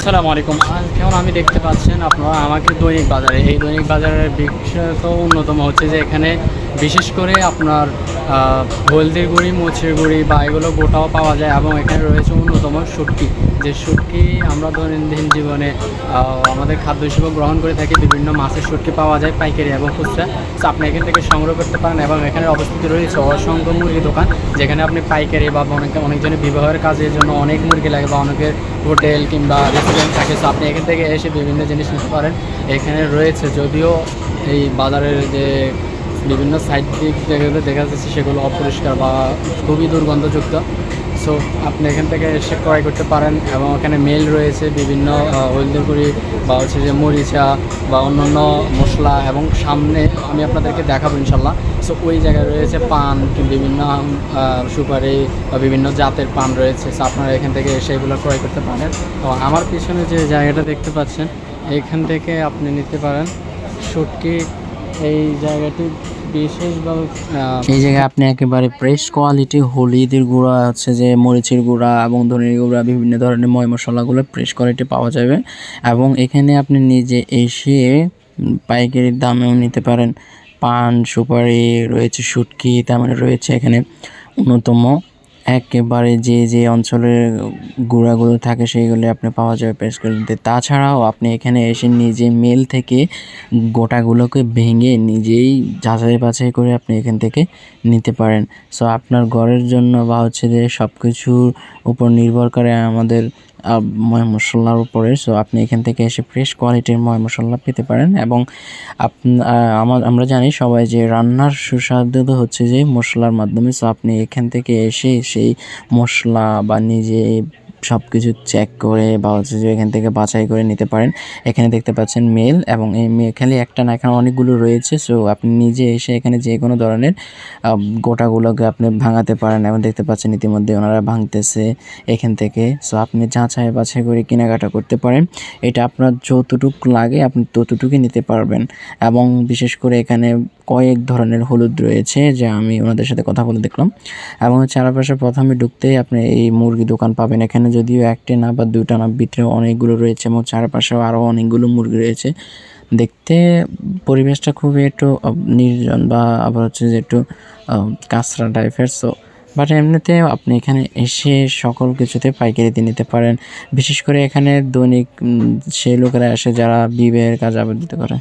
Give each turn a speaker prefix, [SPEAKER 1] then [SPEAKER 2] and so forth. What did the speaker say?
[SPEAKER 1] আসসালামু আলাইকুম। যেমন আমি দেখতে পাচ্ছেন আপনারা আমাকে দৈনিক বাজারে, এই দৈনিক বাজারের বিশেষত অন্যতম হচ্ছে যে এখানে বিশেষ করে আপনার হলদির গুঁড়ি, মরিচের গুঁড়ি বা এগুলো গোটাও পাওয়া যায় এবং এখানে রয়েছে অন্যতম শুটকি। যে শুটকি আমরা দৈনন্দিন জীবনে আমাদের খাদ্য হিসেবে গ্রহণ করে থাকি। বিভিন্ন মাছের শুটকি পাওয়া যায় পাইকারি এবং খুচরা। তো আপনি এখান থেকে সংগ্রহ করতে পারেন এবং এখানে অবস্থিত রয়েছে অসংখ্য মুরগি দোকান, যেখানে আপনি পাইকারি বা অনেকজনের বিবাহের কাজের জন্য অনেক মুরগি লাগে বা অনেকের হোটেল কিংবা রেস্টুরেন্ট থাকে। সো আপনি এখান থেকে এসে বিভিন্ন জিনিস নিতে পারেন। এখানে রয়েছে, যদিও এই বাজারের যে বিভিন্ন সাইড দিক যেগুলো দেখা যাচ্ছে সেগুলো অপরিষ্কার বা খুবই দুর্গন্ধযুক্ত। সো আপনি এখান থেকে এসে ক্রয় করতে পারেন এবং এখানে মেল রয়েছে বিভিন্ন হলদির গুঁড়ি বা হচ্ছে যে মরিচা বা অন্যান্য মশলা, এবং সামনে আমি আপনাদেরকে দেখাবো ইনশাল্লাহ। সো ওই জায়গায় রয়েছে পান, বিভিন্ন সুপারি বা বিভিন্ন জাতের পান রয়েছে। সো আপনারা এখান থেকে এসে এগুলো ক্রয় করতে পারেন। তো আমার পিছনে যে জায়গাটা দেখতে পাচ্ছেন, এইখান থেকে আপনি নিতে পারেন শুটকি। এই জায়গাটি বিশেষভাবে
[SPEAKER 2] এই জায়গায় আপনি একেবারে ফ্রেশ কোয়ালিটি হলুদের গুঁড়া, হচ্ছে যে মরিচের গুঁড়া এবং ধনের গুঁড়া, বিভিন্ন ধরনের ময় মশলাগুলো ফ্রেশ কোয়ালিটি পাওয়া যাবে। এবং এখানে আপনি নিজে এসে পাইকারি দামেও নিতে পারেন। পান, সুপারি রয়েছে, শুটকি, তার মানে রয়েছে এখানে অন্যতম একেবারে যে অঞ্চলের গুঁড়াগুলো থাকে সেইগুলো আপনি পাওয়া যাবে ফ্রেশ কোয়ালিটিতে। তাছাড়াও আপনি এখানে এসে নিজে মিল থেকে গোটাগুলোকে ভেঙে নিজেই যাচাই বাছাই করে আপনি এখান থেকে নিতে পারেন। সো আপনার ঘরের জন্য বা হচ্ছে যে সব কিছুর উপর নির্ভর করে আমাদের ময় মশলার উপরে। সো আপনি এখান থেকে এসে ফ্রেশ কোয়ালিটির ময় মশলা পেতে পারেন। এবং আমরা জানি সবাই যে রান্নার সুস্বাদু হচ্ছে যে মশলার মাধ্যমে। সো আপনি এখান থেকে এসে সেই মশলা বা নিজে সব কিছু চেক করে বা হচ্ছে যে এখান থেকে বাছাই করে নিতে পারেন। এখানে দেখতে পাচ্ছেন মেল, এবং এই খালি একটা না, এখানে অনেকগুলো রয়েছে। সো আপনি নিজে এসে এখানে যে কোনো ধরনের গোটাগুলোকে আপনি ভাঙাতে পারেন, এবং দেখতে পাচ্ছেন ইতিমধ্যে ওনারা ভাঙতেছে এখান থেকে। সো আপনি যাচাই বাছাই করে কেনাকাটা করতে পারেন। এটা আপনার যতটুকু লাগে আপনি ততটুকুই নিতে পারবেন। এবং বিশেষ করে এখানে কয়েক ধরনের হলুদ রয়েছে, যা আমি ওনাদের সাথে কথা বলে দেখলাম। এবং চারপাশে প্রথমে ঢুকতেই আপনি এই মুরগি দোকান পাবেন। এখানে যদিও একটা না বা দুইটা না, ভিতরে অনেকগুলো রয়েছে এবং চারপাশেও আরও অনেকগুলো মুরগি রয়েছে। দেখতে পরিবেশটা খুবই একটু নির্জন বা আবার হচ্ছে যে একটু কাঁচরা টাইপের। সো বাট এমনিতে আপনি এখানে এসে সকল কিছুতে পাইকারিতে নিতে পারেন। বিশেষ করে এখানে দৈনিক সেই লোকেরা আসে যারা বিবাহের কাজ আবদ্ধ করে।